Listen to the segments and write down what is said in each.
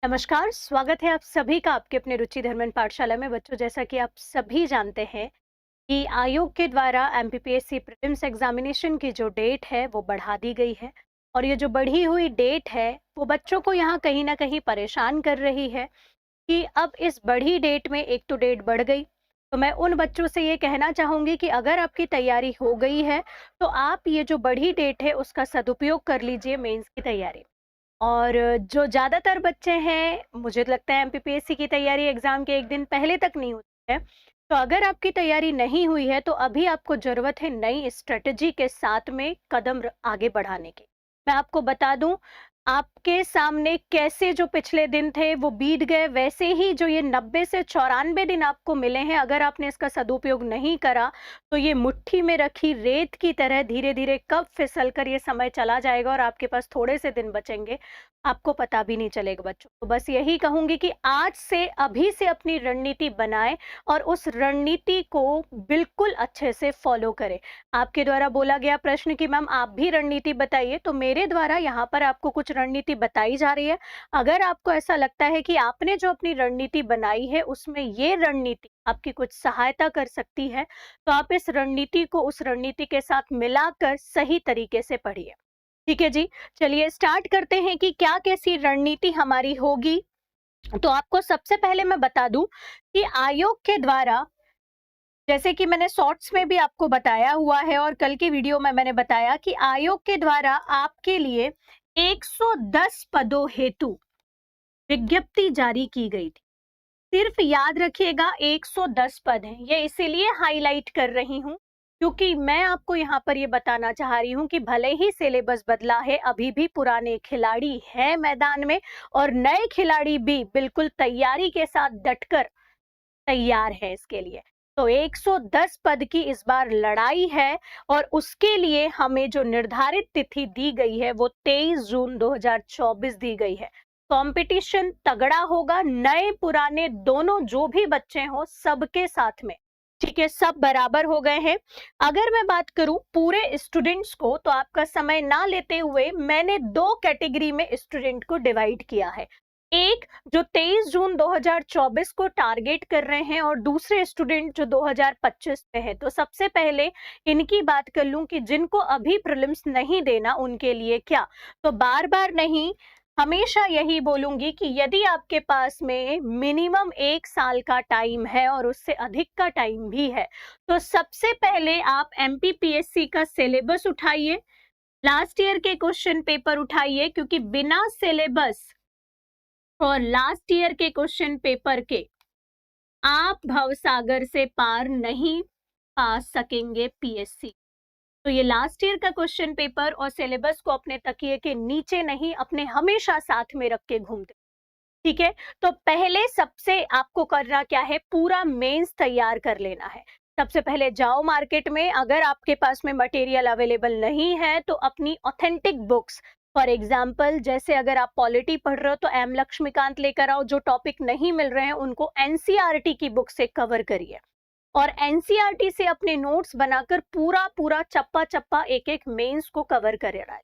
नमस्कार, स्वागत है आप सभी का आपके अपने रुचि धर्मन पाठशाला में। बच्चों, जैसा कि आप सभी जानते हैं कि आयोग के द्वारा एमपीपीएससी प्रीलिम्स एग्जामिनेशन की जो डेट है वो बढ़ा दी गई है। और ये जो बढ़ी हुई डेट है वो बच्चों को यहाँ कहीं ना कहीं परेशान कर रही है कि अब इस बढ़ी डेट में एक तो डेट बढ़ गई। तो मैं उन बच्चों से ये कहना चाहूंगी कि अगर आपकी तैयारी हो गई है तो आप ये जो बढ़ी डेट है उसका सदुपयोग कर लीजिए मेंस की तैयारी। और जो ज़्यादातर बच्चे हैं, मुझे लगता है एमपीपीएससी की तैयारी एग्ज़ाम के 1 दिन पहले तक नहीं होती है। तो अगर आपकी तैयारी नहीं हुई है, तो अभी आपको ज़रूरत है नई स्ट्रैटेजी के साथ में कदम आगे बढ़ाने की। मैं आपको बता दूं, आपके सामने कैसे जो पिछले दिन थे वो बीत गए, वैसे ही जो ये 90 से 94 दिन आपको मिले हैं, अगर आपने इसका सदुपयोग नहीं करा तो ये मुट्ठी में रखी रेत की तरह धीरे धीरे कब फिसल कर ये समय चला जाएगा और आपके पास थोड़े से दिन बचेंगे, आपको पता भी नहीं चलेगा। बच्चों, तो बस यही कहूंगी कि आज से अभी से अपनी रणनीति बनाएं और उस रणनीति को बिल्कुल अच्छे से फॉलो करें। आपके द्वारा बोला गया प्रश्न कि मैम आप भी रणनीति बताइए, तो मेरे द्वारा यहाँ पर आपको कुछ रणनीति बताई जा रही है। अगर आपको ऐसा लगता है कि आपने जो अपनी रणनीति बनाई है उसमें ये रणनीति आपकी कुछ सहायता कर सकती है, तो आप इस रणनीति को उस रणनीति के साथ मिलाकर सही तरीके से पढ़िए। ठीक है जी, चलिए स्टार्ट करते हैं कि क्या कैसी रणनीति हमारी होगी। तो आपको सबसे पहले मैं बता दूं कि आयोग के द्वारा, जैसे कि मैंने शॉर्ट्स में भी आपको बताया हुआ है और कल की वीडियो में मैंने बताया कि आयोग के द्वारा आपके लिए 110 पदों हेतु विज्ञप्ति जारी की गई थी। सिर्फ याद रखिएगा 110 पद हैं। ये इसीलिए हाईलाइट कर रही हूँ क्योंकि मैं आपको यहाँ पर ये बताना चाह रही हूँ कि भले ही सिलेबस बदला है, अभी भी पुराने खिलाड़ी हैं मैदान में और नए खिलाड़ी भी बिल्कुल तैयारी के साथ डटकर तैयार है इसके लिए। तो 110 पद की इस बार लड़ाई है और उसके लिए हमें जो निर्धारित तिथि दी गई है वो 23 जून 2024 दी गई है। कंपटीशन तगड़ा होगा, नए पुराने दोनों जो भी बच्चे हो सबके साथ में। ठीक है, सब बराबर हो गए हैं। अगर मैं बात करूं पूरे स्टूडेंट्स को, तो आपका समय ना लेते हुए मैंने दो कैटेगरी में स्टूडेंट को डिवाइड किया है। एक जो 23 जून 2024 को टारगेट कर रहे हैं और दूसरे स्टूडेंट जो 2025 में है। तो सबसे पहले इनकी बात कर लूं कि जिनको अभी प्रीलिम्स नहीं देना उनके लिए क्या। तो बार बार नहीं, हमेशा यही बोलूंगी कि यदि आपके पास में मिनिमम 1 साल का टाइम है और उससे अधिक का टाइम भी है, तो सबसे पहले आप एमपीपीएससी का सिलेबस उठाइए, लास्ट ईयर के क्वेश्चन पेपर उठाइए, क्योंकि बिना सिलेबस और लास्ट ईयर के क्वेश्चन पेपर के आप भवसागर से पार नहीं पा सकेंगे पीएससी। तो ये लास्ट ईयर का क्वेश्चन पेपर और सिलेबस को अपने तकिए के नीचे नहीं, अपने हमेशा साथ में रख के घूमते। ठीक है, तो पहले सबसे आपको करना क्या है, पूरा मेंस तैयार कर लेना है। सबसे पहले जाओ मार्केट में, अगर आपके पास में मटेरियल अवेलेबल नहीं है तो अपनी ऑथेंटिक बुक्स, फॉर एग्जाम्पल जैसे अगर आप पॉलिटी पढ़ रहे हो तो एम लक्ष्मीकांत लेकर आओ, जो टॉपिक नहीं मिल रहे हैं उनको एनसीईआरटी की बुक से कवर करिए और एनसीईआरटी से अपने नोट्स बनाकर पूरा पूरा चप्पा चप्पा एक एक मेंस को कवर करेगा।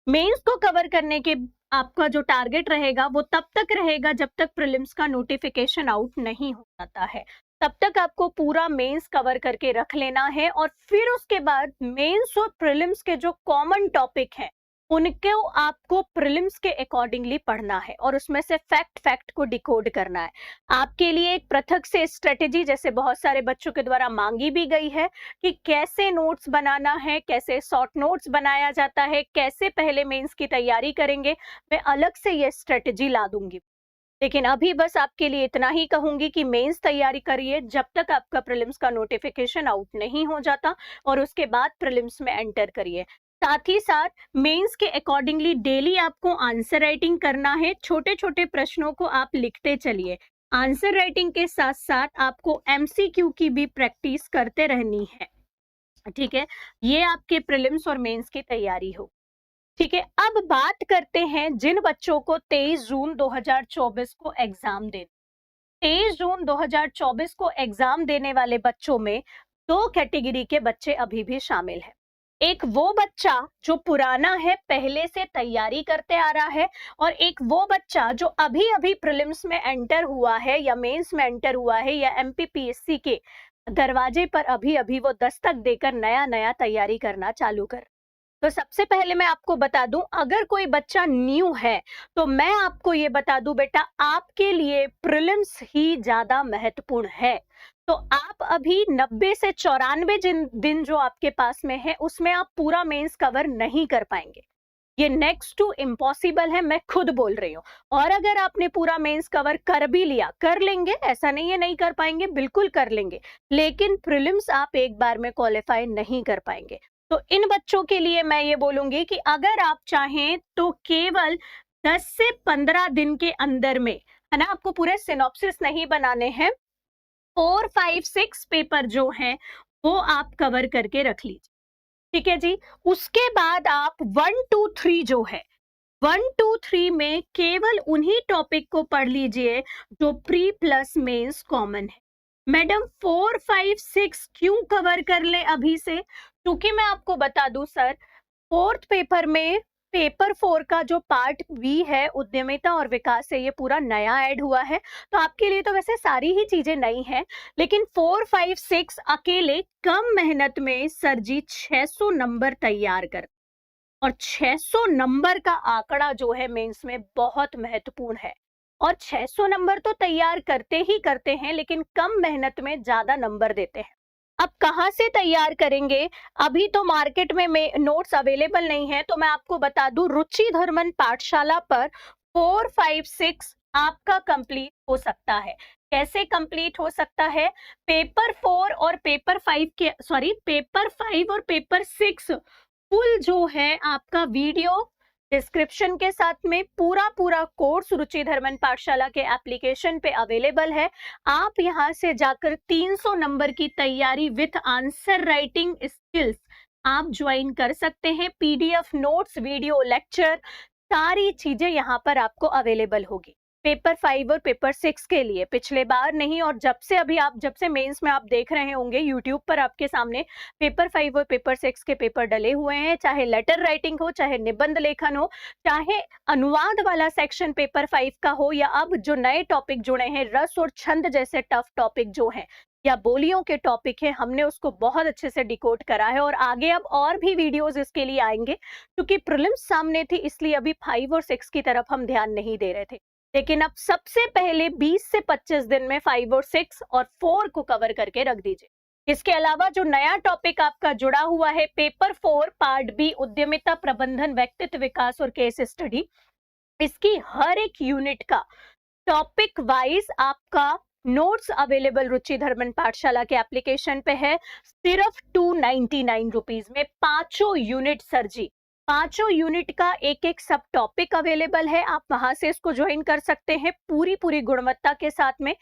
मेंस को कवर करने के आपका जो टारगेट रहेगा वो तब तक रहेगा जब तक प्रीलिम्स का नोटिफिकेशन आउट नहीं हो जाता है। तब तक आपको पूरा मेंस कवर करके रख लेना है और फिर उसके बाद मेंस और प्रीलिम्स के जो कॉमन टॉपिक हैं उनको आपको प्रीलिम्स के अकॉर्डिंगली पढ़ना है और उसमें से फैक्ट फैक्ट को डिकोड करना है। आपके लिए एक पृथक से स्ट्रेटेजी, जैसे बहुत सारे बच्चों के द्वारा मांगी भी गई है कि कैसे नोट्स बनाना है, कैसे शॉर्ट नोट्स बनाया जाता है, कैसे पहले मेंस की तैयारी करेंगे, मैं अलग से ये स्ट्रेटेजी ला दूंगी। लेकिन अभी बस आपके लिए इतना ही कहूंगी कि मेंस तैयारी करिए जब तक आपका प्रीलिम्स का नोटिफिकेशन आउट नहीं हो जाता और उसके बाद प्रीलिम्स में एंटर करिए। साथ ही साथ मेंस के अकॉर्डिंगली डेली आपको आंसर राइटिंग करना है। छोटे छोटे प्रश्नों को आप लिखते चलिए। आंसर राइटिंग के साथ साथ आपको एमसीक्यू की भी प्रैक्टिस करते रहनी है। ठीक है, ये आपके प्रीलिम्स और मेंस की तैयारी हो। ठीक है, अब बात करते हैं जिन बच्चों को 23 जून 2024 को एग्जाम देना। 23 जून 2024 को एग्जाम देने वाले बच्चों में दो कैटेगरी के बच्चे अभी भी शामिल हैं। एक वो बच्चा जो पुराना है, पहले से तैयारी करते आ रहा है, और एक वो बच्चा जो अभी अभी प्रीलिम्स में एंटर हुआ है या मेंस में एंटर हुआ है या एमपीपीएससी के दरवाजे पर अभी अभी वो दस्तक देकर नया नया तैयारी करना चालू कर। तो सबसे पहले मैं आपको बता दूं, अगर कोई बच्चा न्यू है तो मैं आपको ये बता दूं, बेटा आपके लिए प्रीलिम्स ही ज्यादा महत्वपूर्ण है। तो आप अभी 90 से 94 दिन जो आपके पास में है उसमें आप पूरा मेंस कवर नहीं कर पाएंगे। ये नेक्स्ट टू इम्पॉसिबल है, मैं खुद बोल रही हूँ। और अगर आपने पूरा मेंस कवर कर भी लिया, कर लेंगे, ऐसा नहीं है नहीं कर पाएंगे, बिल्कुल कर लेंगे, लेकिन प्रीलिम्स आप एक बार में क्वालिफाई नहीं कर पाएंगे। तो इन बच्चों के लिए मैं ये बोलूंगी कि अगर आप चाहें तो केवल 10 से 15 दिन के अंदर में, है ना, आपको पूरे सिनॉप्सिस नहीं बनाने हैं, 4, 5, 6 पेपर जो हैं वो आप कवर करके रख लीजिए। ठीक है जी। उसके बाद आप 1, 2, 3 जो है, 1, 2, 3 में केवल उन्हीं टॉपिक को पढ़ लीजिए जो प्री प्लस मेंस कॉमन है। मैडम 4, 5, 6 क्यों कवर कर ले अभी से? क्योंकि मैं आपको बता दूं सर, फोर्थ पेपर में पेपर 4 का जो पार्ट बी है, उद्यमिता और विकास से, ये पूरा नया ऐड हुआ है। तो आपके लिए तो वैसे सारी ही चीजें नई हैं, लेकिन 4, 5, 6 अकेले कम मेहनत में सर जी 600 नंबर तैयार कर, और 600 नंबर का आंकड़ा जो है मेंस में बहुत महत्वपूर्ण है। और 600 नंबर तो तैयार करते ही करते हैं, लेकिन कम मेहनत में ज्यादा नंबर देते हैं। अब कहाँ से तैयार करेंगे? अभी तो मार्केट में नोट्स अवेलेबल नहीं है, तो मैं आपको बता दूं, रुचि धर्मन पाठशाला पर 4, 5, 6 आपका कंप्लीट हो सकता है। कैसे कंप्लीट हो सकता है? पेपर 4 और पेपर 5 के, सॉरी, पेपर 5 और पेपर 6 फुल जो है आपका वीडियो डिस्क्रिप्शन के साथ में पूरा कोर्स रुचि धर्मन पाठशाला के एप्लीकेशन पे अवेलेबल है। आप यहां से जाकर 300 नंबर की तैयारी विथ आंसर राइटिंग स्किल्स आप ज्वाइन कर सकते हैं। पीडीएफ नोट्स, वीडियो लेक्चर, सारी चीजें यहाँ पर आपको अवेलेबल होगी पेपर 5 और पेपर 6 के लिए। पिछले बार नहीं, और जब से मेंस में आप देख रहे होंगे यूट्यूब पर आपके सामने पेपर 5 और पेपर 6 के पेपर डले हुए हैं, चाहे लेटर राइटिंग हो, चाहे निबंध लेखन हो, चाहे अनुवाद वाला सेक्शन पेपर 5 का हो, या अब जो नए टॉपिक जुड़े हैं रस और छंद जैसे टफ टॉपिक जो हैं, या बोलियों के टॉपिक है, हमने उसको बहुत अच्छे से डिकोड करा है। और आगे अब और भी वीडियोस इसके लिए आएंगे, क्योंकि प्रीलिम्स सामने थी इसलिए अभी 5 और 6 की तरफ हम ध्यान नहीं दे रहे थे। लेकिन अब सबसे पहले 20 से 25 दिन में 5 और 6 और 4 को कवर करके रख दीजिए। इसके अलावा जो नया टॉपिक आपका जुड़ा हुआ है, पेपर 4 पार्ट बी, उद्यमिता प्रबंधन व्यक्तित्व विकास और केस स्टडी, इसकी हर एक यूनिट का टॉपिक वाइज आपका नोट्स अवेलेबल रुचि धर्मन पाठशाला के एप्लीकेशन पे है, सिर्फ 299 रुपीज में, पांचों यूनिट सर जी, पांचों यूनिट का एक एक सब टॉपिक अवेलेबल है। आप वहां से इसको ज्वाइन कर सकते हैं पूरी गुणवत्ता के साथ में।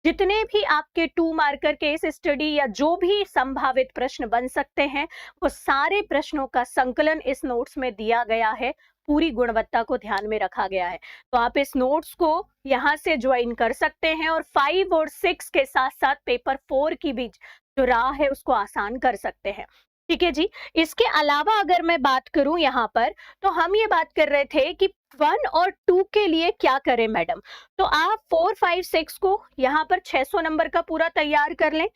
जितने भी आपके 2 मार्कर केस स्टडी या जो भी संभावित प्रश्न बन सकते हैं, वो सारे प्रश्नों का संकलन इस नोट्स में दिया गया है, पूरी गुणवत्ता को ध्यान में रखा गया है। तो आप इस नोट्स को यहाँ से ज्वाइन कर सकते हैं, और 5 और 6 के साथ साथ पेपर 4 की भी जो राह है उसको आसान कर सकते हैं। ठीक है जी। इसके अलावा अगर मैं बात करूं यहाँ पर, तो हम ये बात कर रहे थे कि 1 और 2 के लिए क्या करें मैडम। तो आप 4, 5, 6 को यहाँ पर 600 नंबर का पूरा तैयार कर लें।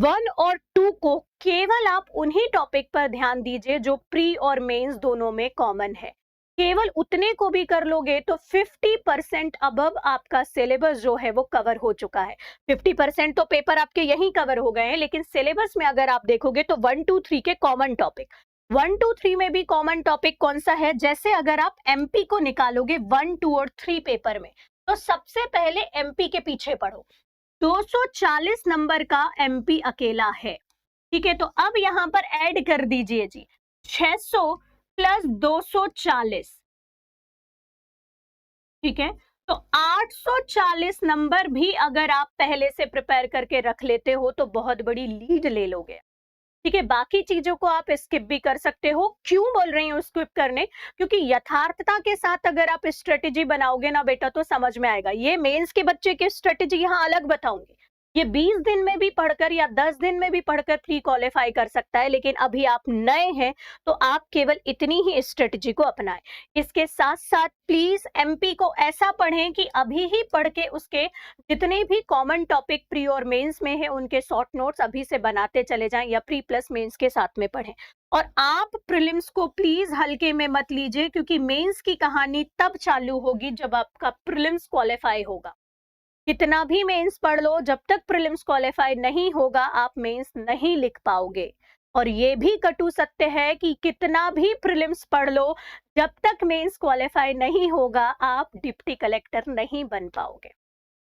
1 और 2 को केवल आप उन्हीं टॉपिक पर ध्यान दीजिए जो प्री और मेंस दोनों में कॉमन है। केवल उतने को भी कर लोगे तो 50% अबव आपका सिलेबस जो है वो कवर हो चुका है। 50% तो पेपर आपके यहीं कवर हो गए हैं, लेकिन सिलेबस में अगर आप देखोगे तो 1, 2, 3 के कॉमन टॉपिक, 1, 2, 3 में भी कॉमन टॉपिक कौन सा है? जैसे अगर आप एमपी को निकालोगे 1, 2 और 3 पेपर में, तो सबसे पहले एमपी के पीछे पढ़ो। 240 नंबर का एमपी अकेला है। ठीक है, तो अब यहाँ पर ऐड कर दीजिए जी 600 प्लस 240। ठीक है, तो 840 नंबर भी अगर आप पहले से प्रिपेयर करके रख लेते हो तो बहुत बड़ी लीड ले लोगे। ठीक है, बाकी चीजों को आप स्किप भी कर सकते हो। क्यों बोल रही हूँ स्किप करने? क्योंकि यथार्थता के साथ अगर आप स्ट्रेटेजी बनाओगे ना बेटा तो समझ में आएगा। ये मेंस के बच्चे की स्ट्रेटेजी यहाँ अलग बताऊंगी, ये 20 दिन में भी पढ़कर या 10 दिन में भी पढ़कर प्री क्वालिफाई कर सकता है, लेकिन अभी आप नए हैं तो आप केवल इतनी ही स्ट्रेटजी को अपनाएं। इसके साथ साथ प्लीज एमपी को ऐसा पढ़ें कि अभी ही पढ़ के उसके जितने भी कॉमन टॉपिक प्री और मेंस में है उनके शॉर्ट नोट्स अभी से बनाते चले जाएं, या प्री प्लस मेंस के साथ में पढ़ें। और आप प्रीलिम्स को प्लीज हल्के में मत लीजिए, क्योंकि मेंस की कहानी तब चालू होगी जब आपका प्रीलिम्स क्वालिफाई होगा। कितना भी मेंस पढ़ लो, जब तक प्रीलिम्स क्वालिफाई नहीं होगा आप मेंस नहीं लिख पाओगे। और ये भी कटु सत्य है कि कितना भी प्रीलिम्स पढ़ लो, जब तक मेंस क्वालिफाई नहीं होगा आप डिप्टी कलेक्टर नहीं बन पाओगे।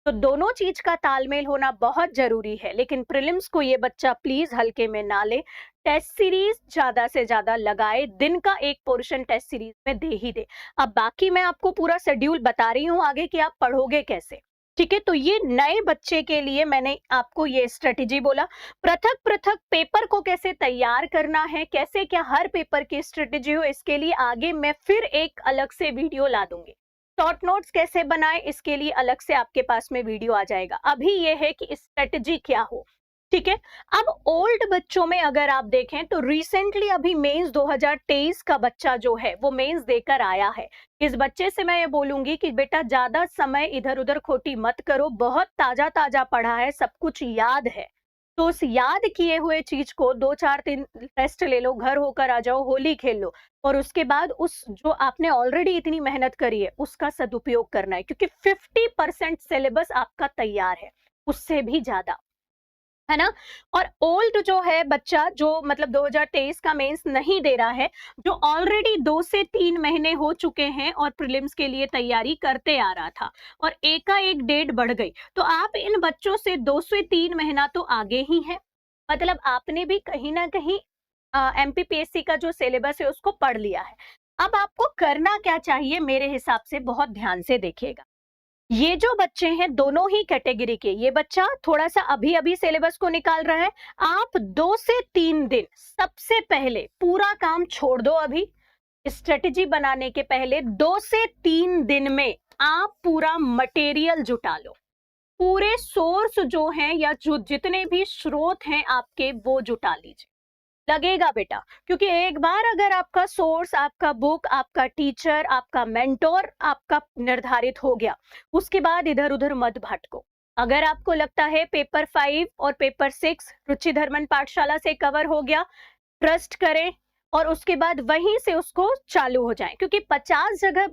तो दोनों चीज का तालमेल होना बहुत जरूरी है, लेकिन प्रीलिम्स को ये बच्चा प्लीज हल्के में ना ले। टेस्ट सीरीज ज्यादा से ज्यादा लगाए, दिन का एक पोर्शन टेस्ट सीरीज में दे ही दे। अब बाकी मैं आपको पूरा शेड्यूल बता रही हूँ आगे कि आप पढ़ोगे कैसे, ठीक है। तो ये नए बच्चे के लिए मैंने आपको ये स्ट्रेटेजी बोला। पृथक पृथक पेपर को कैसे तैयार करना है, कैसे क्या हर पेपर की स्ट्रेटेजी हो, इसके लिए आगे मैं फिर एक अलग से वीडियो ला दूंगी। शॉर्ट नोट्स कैसे बनाए इसके लिए अलग से आपके पास में वीडियो आ जाएगा। अभी ये है कि स्ट्रेटेजी क्या हो, ठीक है। अब ओल्ड बच्चों में अगर आप देखें तो रिसेंटली अभी मेंस 2023 का बच्चा जो है वो मेंस देकर आया है। इस बच्चे से मैं ये बोलूंगी कि बेटा ज्यादा समय इधर उधर खोटी मत करो, बहुत ताजा ताजा पढ़ा है, सब कुछ याद है। तो उस याद किए हुए चीज को 2-4 दिन रेस्ट ले लो, घर होकर आ जाओ, होली खेल लो, और उसके बाद उस जो आपने ऑलरेडी इतनी मेहनत करी है उसका सदुपयोग करना है, क्योंकि 50% सिलेबस आपका तैयार है, उससे भी ज्यादा, है ना। और ओल्ड जो है बच्चा जो मतलब 2023 का मेंस नहीं दे रहा है, जो ऑलरेडी 2 से 3 महीने हो चुके हैं और प्रीलिम्स के लिए तैयारी करते आ रहा था और एकाएक डेट बढ़ गई, तो आप इन बच्चों से 2 से 3 महीना तो आगे ही है। मतलब आपने भी कहीं ना कहीं एमपीपीएससी का जो सिलेबस है उसको पढ़ लिया है। अब आपको करना क्या चाहिए मेरे हिसाब से, बहुत ध्यान से देखिएगा। ये जो बच्चे हैं दोनों ही कैटेगरी के, ये बच्चा थोड़ा सा अभी अभी सिलेबस को निकाल रहा है, आप 2 से 3 दिन सबसे पहले पूरा काम छोड़ दो। अभी स्ट्रेटेजी बनाने के पहले 2 से 3 दिन में आप पूरा मटेरियल जुटा लो, पूरे सोर्स जो हैं या जो जितने भी स्रोत हैं आपके वो जुटा लीजिए। लगेगा बेटा, क्योंकि एक बार अगर आपका सोर्स, आपका बुक, आपका टीचर, आपका मेंटोर आपका निर्धारित हो गया, उसके बाद इधर उधर मत भटको। अगर आपको लगता है पेपर 5 और पेपर 6 रुचि धर्मन पाठशाला से कवर हो गया, ट्रस्ट करें और उसके बाद वहीं से उसको चालू हो जाए, क्योंकि 50 जगह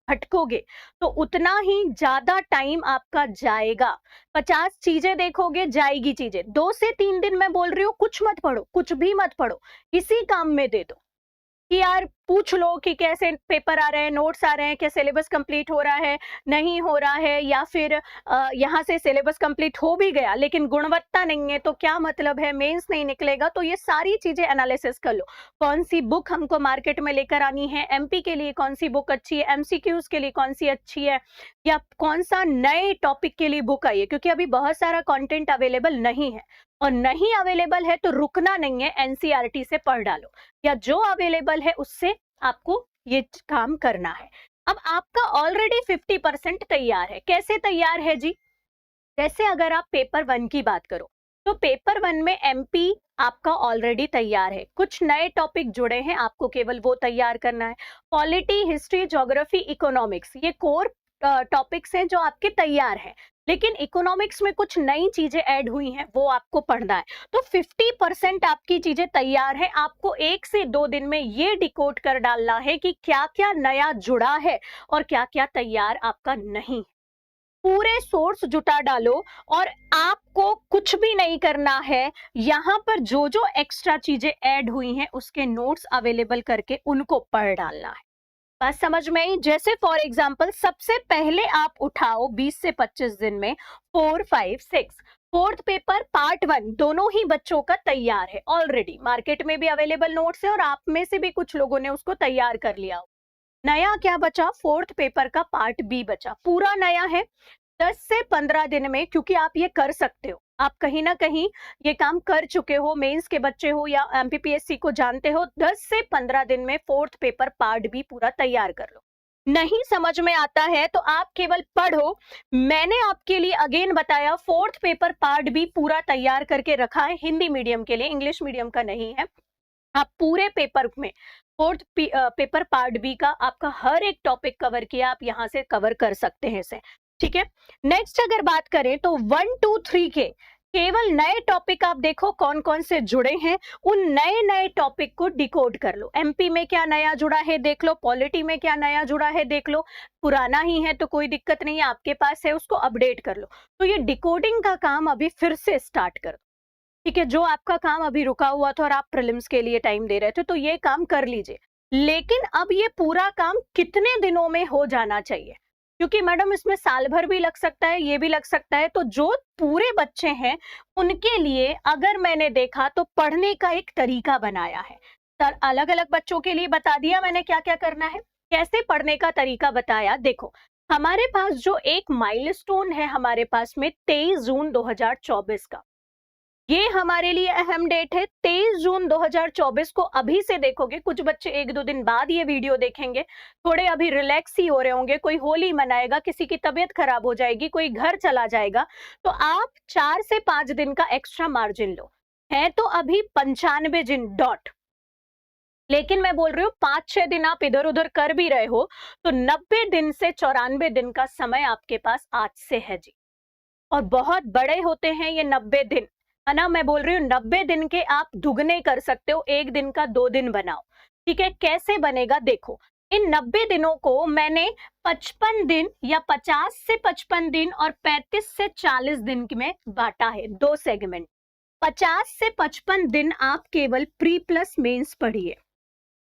भटकोगे तो उतना ही ज्यादा टाइम आपका जाएगा। 50 चीजें देखोगे, जाएगी चीजें। 2 से 3 दिन मैं बोल रही हूँ, कुछ मत पढ़ो, कुछ भी मत पढ़ो, इसी काम में दे दो कि यार पूछ लो कि कैसे पेपर आ रहे हैं, नोट्स आ रहे हैं, क्या सिलेबस कंप्लीट हो रहा है, नहीं हो रहा है, या फिर यहाँ से सिलेबस कंप्लीट हो भी गया लेकिन गुणवत्ता नहीं है तो क्या मतलब है, मेंस नहीं निकलेगा। तो ये सारी चीजें एनालिसिस कर लो, कौन सी बुक हमको मार्केट में लेकर आनी है, एमपी के लिए कौन सी बुक अच्छी है, एमसीक्यूज के लिए कौन सी अच्छी है, या कौन सा नए टॉपिक के लिए बुक आई है, क्योंकि अभी बहुत सारा कंटेंट अवेलेबल नहीं है। और नहीं अवेलेबल है तो रुकना नहीं है, एनसीईआरटी से पढ़ डालो, या जो अवेलेबल है उससे आपको ये काम करना है। अब आपका ऑलरेडी 50% तैयार है। कैसे तैयार है जी? जैसे अगर आप पेपर 1 की बात करो तो पेपर 1 में एमपी आपका ऑलरेडी तैयार है, कुछ नए टॉपिक जुड़े हैं, आपको केवल वो तैयार करना है। पॉलिटी, हिस्ट्री, ज्योग्राफी, इकोनॉमिक्स, ये कोर टॉपिक्स हैं जो आपके तैयार हैं, लेकिन इकोनॉमिक्स में कुछ नई चीजें ऐड हुई हैं, वो आपको पढ़ना है। तो 50% आपकी चीजें तैयार है, आपको 1 से 2 दिन में ये डिकोड कर डालना है कि क्या क्या नया जुड़ा है और क्या क्या तैयार आपका नहीं। पूरे सोर्स जुटा डालो और आपको कुछ भी नहीं करना है, यहाँ पर जो जो एक्स्ट्रा चीजें ऐड हुई हैं उसके नोट्स अवेलेबल करके उनको पढ़ डालना है। बात समझ में आई? जैसे फॉर एग्जाम्पल सबसे पहले आप उठाओ 20 से 25 दिन में 4, 5, 6 फोर्थ पेपर पार्ट 1 दोनों ही बच्चों का तैयार है, ऑलरेडी मार्केट में भी अवेलेबल नोट्स है और आप में से भी कुछ लोगों ने उसको तैयार कर लिया। नया क्या बचा? फोर्थ पेपर का पार्ट बी बचा, पूरा नया है। 10 से 15 दिन में, क्योंकि आप ये कर सकते हो, आप कहीं ना कहीं ये काम कर चुके हो, मेंस के बच्चे हो या एमपीपीएससी को जानते हो, 10 से 15 दिन में फोर्थ पेपर पार्ट बी पूरा तैयार कर लो। नहीं समझ में आता है तो आप केवल पढ़ो। मैंने आपके लिए अगेन बताया, फोर्थ पेपर पार्ट भी पूरा तैयार करके रखा है हिंदी मीडियम के लिए, इंग्लिश मीडियम का नहीं है। आप पूरे पेपर में फोर्थ पेपर पार्ट बी का आपका हर एक टॉपिक कवर किया, आप यहाँ से कवर कर सकते हैं इसे। ठीक है, नेक्स्ट अगर बात करें तो 1 2 3 के केवल नए टॉपिक आप देखो कौन कौन से जुड़े हैं, उन नए नए टॉपिक को डिकोड कर लो। एमपी में क्या नया जुड़ा है देख लो, पॉलिटी में क्या नया जुड़ा है देख लो, पुराना ही है तो कोई दिक्कत नहीं है, आपके पास है उसको अपडेट कर लो। तो ये डिकोडिंग का काम अभी फिर से स्टार्ट कर, ठीक है, जो आपका काम अभी रुका हुआ था और आप प्रीलिम्स के लिए टाइम दे रहे थे तो ये काम कर लीजिए। लेकिन अब ये पूरा काम कितने दिनों में हो जाना चाहिए, क्योंकि मैडम इसमें साल भर भी लग सकता है, ये भी लग सकता है। तो जो पूरे बच्चे हैं उनके लिए अगर मैंने देखा तो पढ़ने का एक तरीका बनाया है, अलग अलग बच्चों के लिए बता दिया मैंने क्या क्या करना है, कैसे पढ़ने का तरीका बताया। देखो, हमारे पास जो एक माइलस्टोन है हमारे पास में 23 जून 2024 का, ये हमारे लिए अहम डेट है। 23 जून 2024 को अभी से देखोगे, कुछ बच्चे 1 2 दिन बाद ये वीडियो देखेंगे, थोड़े अभी रिलैक्स ही हो रहे होंगे, कोई होली मनाएगा, किसी की तबीयत खराब हो जाएगी, कोई घर चला जाएगा, तो आप 4 से 5 दिन का एक्स्ट्रा मार्जिन लो। है तो अभी 95 दिन डॉट, लेकिन मैं बोल रही हूँ 5 6 दिन आप इधर उधर कर भी रहे हो तो 90 दिन से 94 दिन का समय आपके पास आज से है जी। और बहुत बड़े होते हैं ये 90 दिन, है ना। मैं बोल रही हूँ 90 दिन के आप दुगने कर सकते हो, एक दिन का 2 दिन बनाओ। ठीक है, कैसे बनेगा देखो, इन 90 दिनों को मैंने 55 दिन या 50 से 55 दिन और 35 से 40 दिन में बांटा है, 2 सेगमेंट। 50 से 55 दिन आप केवल प्री प्लस मेंस पढ़िए,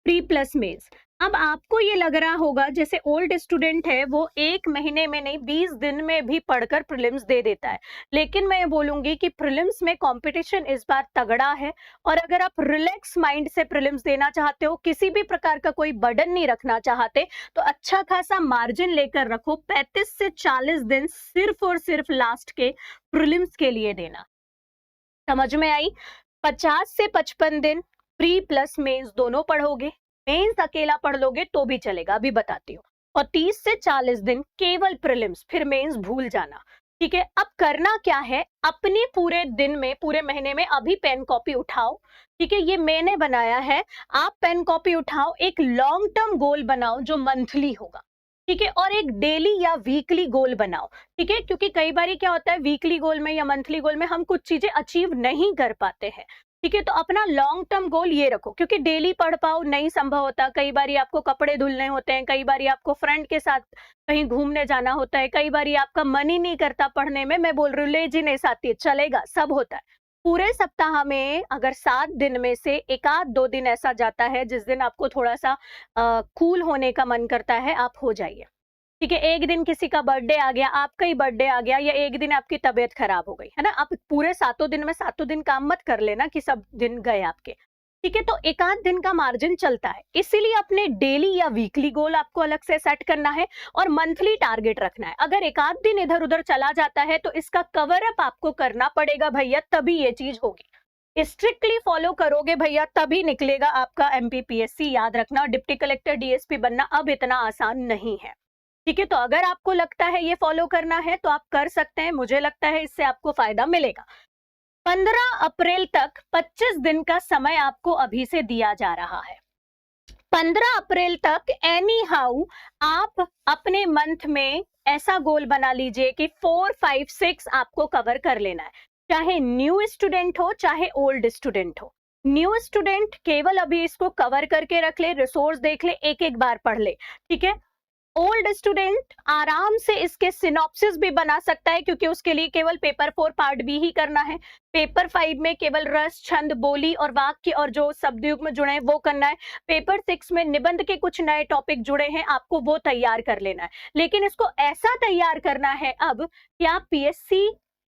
प्री प्लस मेंस। अब आपको ये लग रहा होगा जैसे ओल्ड स्टूडेंट है वो 1 महीने में नहीं 20 दिन में भी पढ़कर प्रीलिम्स दे देता है, लेकिन मैं ये बोलूंगी कि प्रीलिम्स में कंपटीशन इस बार तगड़ा है। और अगर आप रिलैक्स माइंड से प्रीलिम्स देना चाहते हो, किसी भी प्रकार का कोई बर्डन नहीं रखना चाहते, तो अच्छा खासा मार्जिन लेकर रखो। 35 से 40 दिन सिर्फ और सिर्फ लास्ट के प्रीलिम्स के लिए देना। समझ में आई? 50 से 55 दिन प्री प्लस मेंस दोनों पढ़ोगे, मेंस अकेला पढ़ लोगे तो भी चलेगा, अभी बताती हूँ। और 30 से 40 दिन केवल प्रीलिम्स, फिर मेंस भूल जाना। ठीक है, अब करना क्या है, अपने पूरे दिन में, पूरे महीने में अभी पेन कॉपी उठाओ। ठीक है, ये मैंने बनाया है, आप पेन कॉपी उठाओ, एक लॉन्ग टर्म गोल बनाओ जो मंथली होगा। ठीक है, और एक डेली या वीकली गोल बनाओ। ठीक है, क्योंकि कई बार क्या होता है वीकली गोल में या मंथली गोल में हम कुछ चीजें अचीव नहीं कर पाते हैं। ठीक है, तो अपना लॉन्ग टर्म गोल ये रखो, क्योंकि डेली पढ़ पाओ नहीं संभव होता। कई बार आपको कपड़े धुलने होते हैं, कई बार आपको फ्रेंड के साथ कहीं घूमने जाना होता है, कई बार आपका मन ही नहीं करता पढ़ने में। मैं बोल रही हूँ लेजीनेस आती है, चलेगा, सब होता है। पूरे सप्ताह में अगर 7 दिन में से 1 आध 2 दिन ऐसा जाता है जिस दिन आपको थोड़ा सा कूल होने का मन करता है, आप हो जाइए। ठीक है, एक दिन किसी का बर्थडे आ गया, आपका ही बर्थडे आ गया, या एक दिन आपकी तबीयत खराब हो गई, है ना। आप पूरे 7 दिन में 7 दिन काम मत कर लेना कि सब दिन गए आपके। ठीक है, तो 1 आध दिन का मार्जिन चलता है, इसीलिए अपने डेली या वीकली गोल आपको अलग से सेट करना है और मंथली टारगेट रखना है। अगर 1 आध दिन इधर उधर चला जाता है तो इसका कवर अप आपको करना पड़ेगा भैया, तभी ये चीज होगी। स्ट्रिक्टली फॉलो करोगे भैया तभी निकलेगा आपका एमपीपीएससी। याद रखना, डिप्टी कलेक्टर डीएसपी बनना अब इतना आसान नहीं है। ठीक है, तो अगर आपको लगता है ये फॉलो करना है तो आप कर सकते हैं, मुझे लगता है इससे आपको फायदा मिलेगा। 15 अप्रैल तक 25 दिन का समय आपको अभी से दिया जा रहा है। 15 अप्रैल तक एनी हाउ आप अपने मंथ में ऐसा गोल बना लीजिए कि 4 5 6 आपको कवर कर लेना है, चाहे न्यू स्टूडेंट हो चाहे ओल्ड स्टूडेंट हो। न्यू स्टूडेंट केवल अभी इसको कवर करके रख ले, रिसोर्स देख ले, एक एक बार पढ़ ले। ठीक है, ओल्ड स्टूडेंट आराम से इसके सिनॉप्सिस भी बना सकता है, क्योंकि उसके लिए केवल पेपर 4 पार्ट बी ही करना है। पेपर 5 में केवल रस, छंद, बोली और वाक्य और जो शब्दयुग्म में जुड़े हैं वो करना है। पेपर 6 में निबंध के कुछ नए टॉपिक जुड़े हैं, आपको वो तैयार कर लेना है। लेकिन इसको ऐसा तैयार करना है अब कि आप पीएससी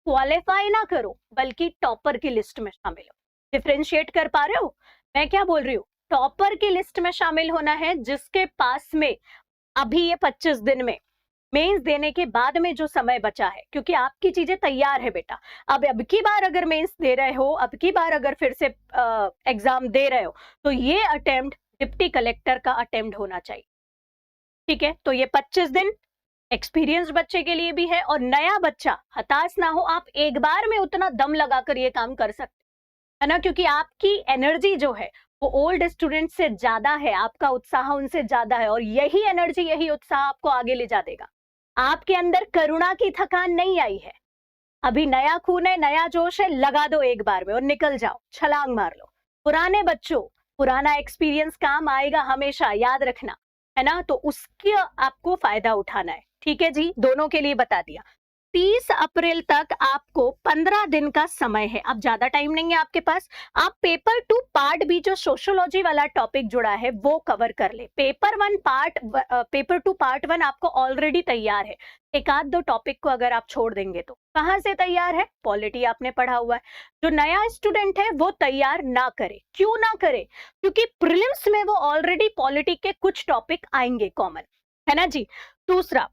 क्वालिफाई ना करो बल्कि टॉपर की लिस्ट में शामिल हो। डिफ्रेंशिएट कर पा रहे हो मैं क्या बोल रही हूँ? टॉपर की लिस्ट में शामिल होना है, जिसके पास में अभी ये 25 दिन में मेंस देने के बाद में जो समय बचा है, क्योंकि आपकी चीजें तैयार है बेटा। अब की बार अगर मेंस दे रहे हो, अब की बार अगर फिर से एग्जाम दे रहे हो, तो ये अटेम्प्ट डिप्टी कलेक्टर का अटेम्प्ट होना चाहिए। ठीक है, तो ये 25 दिन एक्सपीरियंस बच्चे के लिए भी है, और नया बच्चा हताश ना हो, आप एक बार में उतना दम लगाकर ये काम कर सकते है ना, क्योंकि आपकी एनर्जी जो है वो ओल्ड स्टूडेंट से ज्यादा है, आपका उत्साह उनसे ज्यादा है, और यही एनर्जी, यही उत्साह आपको आगे ले जा देगा। आपके अंदर करुणा की थकान नहीं आई है, अभी नया खून है, नया जोश है, लगा दो एक बार में और निकल जाओ, छलांग मार लो। पुराने बच्चों, पुराना एक्सपीरियंस काम आएगा हमेशा, याद रखना, है ना, तो उसकी आपको फायदा उठाना है। ठीक है जी, दोनों के लिए बता दिया। 30 अप्रैल तक आपको 15 दिन का समय है, अब ज्यादा टाइम नहीं है आपके पास। आप पेपर 2 पार्ट बी, जो सोशियोलॉजी वाला टॉपिक जुड़ा है, वो कवर कर ले। पेपर 2 पार्ट 1 आपको ऑलरेडी तैयार है, एक आध दो टॉपिक को अगर आप छोड़ देंगे तो। कहाँ से तैयार है? पॉलिटी आपने पढ़ा हुआ है। जो नया स्टूडेंट है वो तैयार ना करे। क्यों ना करे? क्योंकि प्रीलिम्स में वो ऑलरेडी पॉलिटी के कुछ टॉपिक आएंगे कॉमन, है ना जी। दूसरा,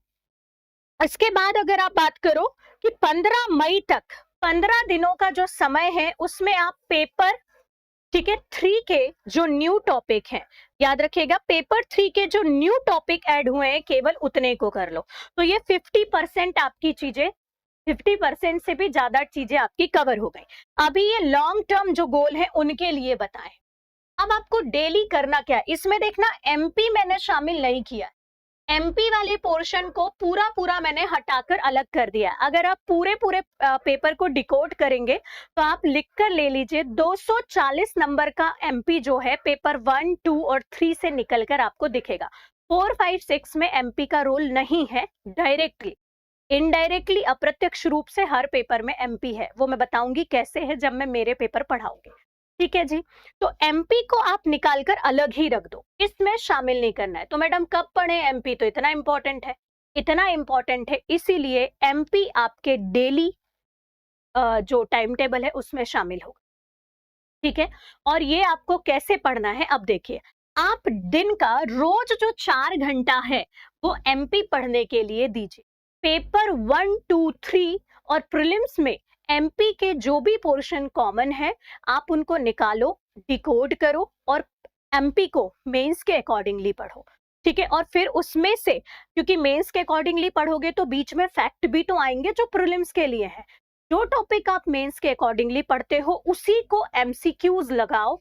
इसके बाद अगर आप बात करो कि 15 मई तक 15 दिनों का जो समय है, उसमें आप पेपर, ठीक है, 3 के जो न्यू टॉपिक हैं, याद रखिएगा, पेपर 3 के जो न्यू टॉपिक ऐड हुए हैं, केवल उतने को कर लो। तो ये 50% आपकी चीजें, 50% से भी ज्यादा चीजें आपकी कवर हो गई। अभी ये लॉन्ग टर्म जो गोल है उनके लिए बताएं। अब आपको डेली करना क्या है, इसमें देखना एमपी मैंने शामिल नहीं किया। एमपी वाले पोर्शन को पूरा पूरा मैंने हटाकर अलग कर दिया। अगर आप पूरे पूरे पेपर को डिकोड करेंगे तो आप लिख कर ले लीजिए, 240 नंबर का एमपी जो है पेपर 1, 2 और 3 से निकलकर आपको दिखेगा। 4, 5, 6 में एमपी का रोल नहीं है, डायरेक्टली, इनडायरेक्टली, अप्रत्यक्ष रूप से हर पेपर में एमपी है। वो मैं बताऊंगी कैसे है जब मैं मेरे पेपर पढ़ाऊंगी। ठीक है जी। तो एमपी को आप निकालकर अलग ही रख दो, इसमें शामिल नहीं करना है। तो मैडम कब पढ़े एमपी? तो इतना इंपॉर्टेंट है, इतना इंपॉर्टेंट है, इसीलिए एमपी आपके डेली जो टाइम टेबल है उसमें शामिल होगा। ठीक है, और ये आपको कैसे पढ़ना है अब देखिए। आप दिन का रोज जो 4 घंटा है वो एमपी पढ़ने के लिए दीजिए। पेपर 1, 2, 3 और प्रीलिम्स में एमपी के जो भी पोर्शन कॉमन है आप उनको निकालो, डिकोड करो और एमपी को मेंस के अकॉर्डिंगली पढ़ो। ठीक है, और फिर उसमें से, क्योंकि मेंस के अकॉर्डिंगली पढ़ोगे तो बीच में फैक्ट भी तो आएंगे जो प्रीलिम्स के लिए है। जो टॉपिक आप मेंस के अकॉर्डिंगली पढ़ते हो उसी को एमसीक्यूज लगाओ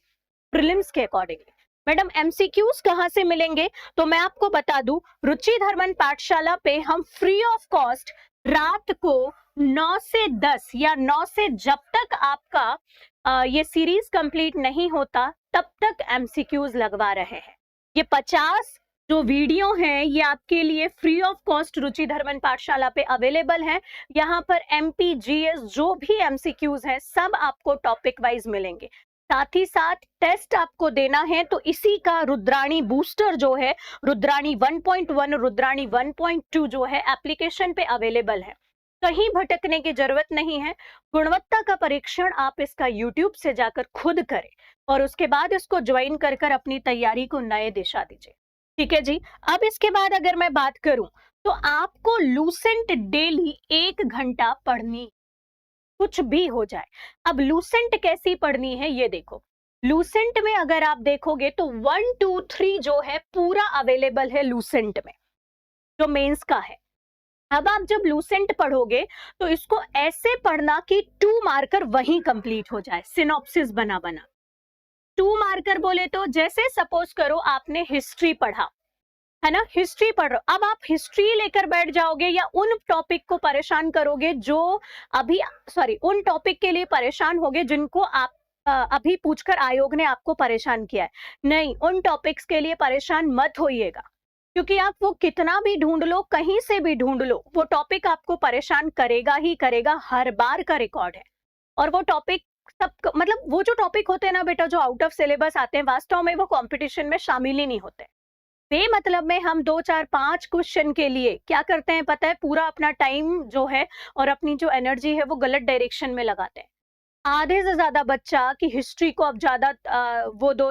प्रीलिम्स के अकॉर्डिंगली। मैडम एमसीक्यूज कहाँ से मिलेंगे? तो मैं आपको बता दूं, रुचि धर्मन पाठशाला पे हम फ्री ऑफ कॉस्ट रात को 9 से 10 या 9 से, जब तक आपका ये सीरीज कंप्लीट नहीं होता तब तक एमसीक्यूज लगवा रहे हैं। ये 50 जो वीडियो हैं ये आपके लिए फ्री ऑफ कॉस्ट रुचि धर्मन पाठशाला पे अवेलेबल है। यहाँ पर एमपी, जीएस जो भी एमसीक्यूज हैं सब आपको टॉपिक वाइज मिलेंगे। साथ ही साथ टेस्ट आपको देना है तो इसी का रुद्राणी बूस्टर जो है, रुद्राणी 1.1, रुद्राणी 1.2 जो है एप्लीकेशन पे अवेलेबल है। कहीं भटकने की जरूरत नहीं है। गुणवत्ता का परीक्षण आप इसका यूट्यूब से जाकर खुद करें और उसके बाद इसको ज्वाइन कर कर अपनी तैयारी को नए दिशा दीजिए। ठीक है जी। अब इसके बाद अगर मैं बात करूं तो आपको लूसेंट डेली 1 घंटा पढ़नी, कुछ भी हो जाए। अब लूसेंट कैसी पढ़नी है ये देखो। लूसेंट में अगर आप देखोगे तो 1, 2, 3 जो है पूरा अवेलेबल है लूसेंट में, जो मेंस का है। अब आप जब लूसेंट पढ़ोगे तो इसको ऐसे पढ़ना कि 2 मार्कर वहीं कंप्लीट हो जाए, सिनॉप्सिस बना बना। 2 मार्कर बोले तो जैसे सपोज करो आपने हिस्ट्री पढ़ा, है ना, हिस्ट्री पढ़ रहे हो, अब आप हिस्ट्री लेकर बैठ जाओगे या उन टॉपिक को परेशान करोगे जो अभी, सॉरी, उन टॉपिक के लिए परेशान होगे जिनको आप अभी पूछकर आयोग ने आपको परेशान किया है। नहीं, उन टॉपिक्स के लिए परेशान मत होइएगा, क्योंकि आप वो कितना भी ढूंढ लो, कहीं से भी ढूंढ लो, वो टॉपिक आपको परेशान करेगा ही करेगा, हर बार का रिकॉर्ड है। और वो टॉपिक सब, मतलब वो जो टॉपिक होते हैं ना बेटा, जो आउट ऑफ सिलेबस आते हैं, वास्तव में वो कंपटीशन में शामिल ही नहीं होते। बेमतलब में हम 2, 4, 5 क्वेश्चन के लिए क्या करते हैं पता है, पूरा अपना टाइम जो है और अपनी जो एनर्जी है वो गलत डायरेक्शन में लगाते हैं। आधे से ज्यादा बच्चा कि हिस्ट्री को अब ज्यादा वो दो,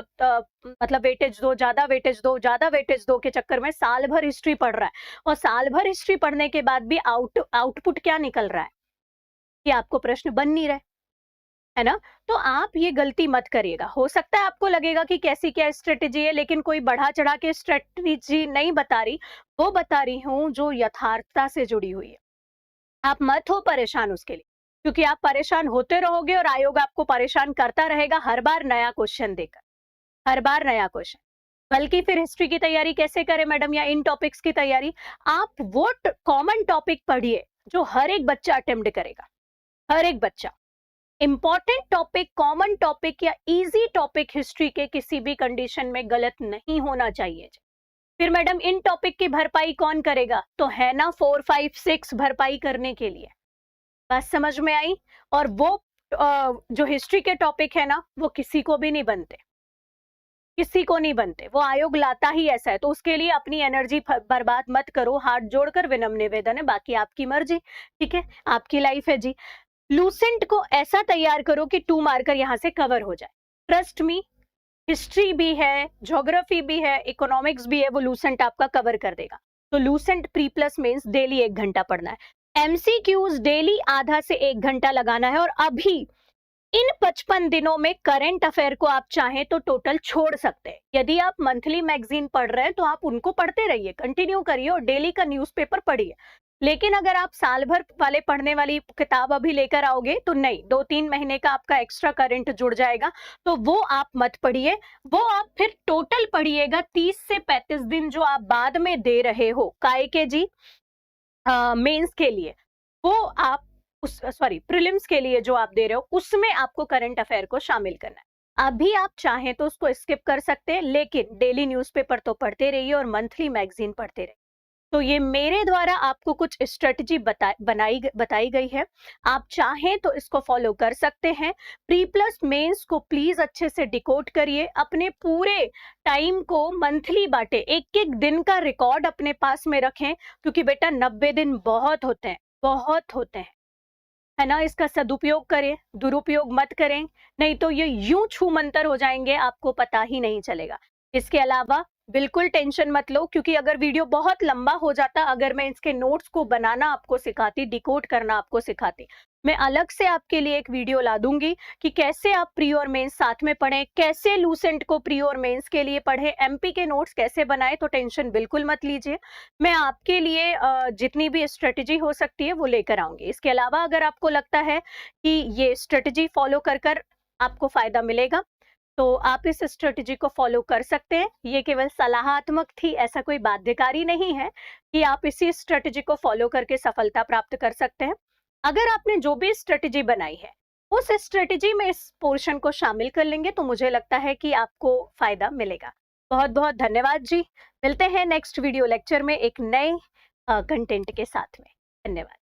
मतलब वेटेज दो, ज्यादा वेटेज दो, ज्यादा वेटेज दो के चक्कर में साल भर हिस्ट्री पढ़ रहा है, और साल भर हिस्ट्री पढ़ने के बाद भी आउटपुट क्या निकल रहा है कि आपको प्रश्न बन नहीं रहे। है ना? तो आप ये गलती मत करिएगा। हो सकता है आपको लगेगा कि कैसी क्या स्ट्रेटेजी है, लेकिन कोई बढ़ा चढ़ा के स्ट्रेटेजी नहीं बता रही, वो बता रही हूँ जो यथार्थता से जुड़ी हुई है। आप मत हो परेशान उसके लिए, क्योंकि आप परेशान होते रहोगे और आयोग आपको परेशान करता रहेगा हर बार नया क्वेश्चन देकर, हर बार नया क्वेश्चन। बल्कि फिर हिस्ट्री की तैयारी कैसे करें मैडम, या इन टॉपिक्स की तैयारी? आप वो कॉमन टॉपिक पढ़िए जो हर एक बच्चा अटेम्प्ट करेगा, हर एक बच्चा। इंपॉर्टेंट टॉपिक, कॉमन टॉपिक या इजी टॉपिक हिस्ट्री के किसी भी कंडीशन में गलत नहीं होना चाहिए। फिर मैडम इन टॉपिक की भरपाई कौन करेगा? तो है ना 4, 5, 6 भरपाई करने के लिए। बात समझ में आई? और वो जो हिस्ट्री के टॉपिक है ना, वो किसी को भी नहीं बनते, किसी को नहीं बनते, वो आयोग लाता ही ऐसा है। तो उसके लिए अपनी एनर्जी बर्बाद मत करो। हाथ जोड़कर विनम्र निवेदन है, बाकी आपकी मर्जी, ठीक है, आपकी लाइफ है जी। लूसेंट को ऐसा तैयार करो कि 2 मार्कर यहाँ से कवर हो जाए। ट्रस्ट मी, हिस्ट्री भी है, ज्योग्राफी भी है, इकोनॉमिक्स भी है, वो लूसेंट आपका कवर कर देगा। तो Lucent pre plus mains daily 1 घंटा पढ़ना है। एमसीक्यूज डेली आधा से 1 घंटा लगाना है। और अभी इन 55 दिनों में करंट अफेयर को आप चाहें तो टोटल छोड़ सकते हैं। यदि आप मंथली मैगजीन पढ़ रहे हैं तो आप उनको पढ़ते रहिए, कंटिन्यू करिए और डेली का न्यूज़पेपर पढ़िए। लेकिन अगर आप साल भर वाले पढ़ने वाली किताब अभी लेकर आओगे तो नहीं, 2-3 महीने का आपका एक्स्ट्रा करंट जुड़ जाएगा, तो वो आप मत पढ़िए। वो आप फिर टोटल पढ़िएगा 30 से 35 दिन जो आप बाद में दे रहे हो काय के जी, मेंस के लिए, वो आप उस सॉरी प्रीलिम्स के लिए जो आप दे रहे हो, उसमें आपको करंट अफेयर को शामिल करना है। अभी आप चाहें तो उसको स्किप कर सकते हैं, लेकिन डेली न्यूज़पेपर तो पढ़ते रहिए और मंथली मैगजीन पढ़ते रहिए। तो ये मेरे द्वारा आपको कुछ स्ट्रेटजी बताई गई है। आप चाहें तो इसको फॉलो कर सकते हैं। प्री प्लस मेंस को प्लीज अच्छे से डिकोड करिए। अपने पूरे टाइम को मंथली बांटे, एक एक दिन का रिकॉर्ड अपने पास में रखें, क्योंकि बेटा 90 दिन बहुत होते हैं, बहुत होते हैं, है ना? इसका सदुपयोग करें, दुरुपयोग मत करें, नहीं तो ये यूं छू मंतर हो जाएंगे, आपको पता ही नहीं चलेगा। इसके अलावा बिल्कुल टेंशन मत लो, क्योंकि अगर वीडियो बहुत लंबा हो जाता, अगर मैं इसके नोट्स को बनाना आपको सिखाती, डिकोड करना आपको सिखाती, मैं अलग से आपके लिए एक वीडियो ला दूंगी कि कैसे आप प्री और मेंस साथ में पढ़ें, कैसे लूसेंट को प्री और मेंस के लिए पढ़ें, एमपी के नोट्स कैसे बनाएं। तो टेंशन बिल्कुल मत लीजिए, मैं आपके लिए जितनी भी स्ट्रेटेजी हो सकती है वो लेकर आऊंगी। इसके अलावा अगर आपको लगता है कि ये स्ट्रेटेजी फॉलो कर कर आपको फायदा मिलेगा, तो आप इस स्ट्रेटेजी को फॉलो कर सकते हैं। ये केवल सलाहात्मक थी, ऐसा कोई बाध्यकारी नहीं है कि आप इसी स्ट्रेटेजी को फॉलो करके सफलता प्राप्त कर सकते हैं। अगर आपने जो भी स्ट्रेटेजी बनाई है, उस स्ट्रेटेजी में इस पोर्शन को शामिल कर लेंगे, तो मुझे लगता है कि आपको फायदा मिलेगा। बहुत बहुत धन्यवाद जी। मिलते हैं नेक्स्ट वीडियो लेक्चर में एक नए कंटेंट के साथ में। धन्यवाद।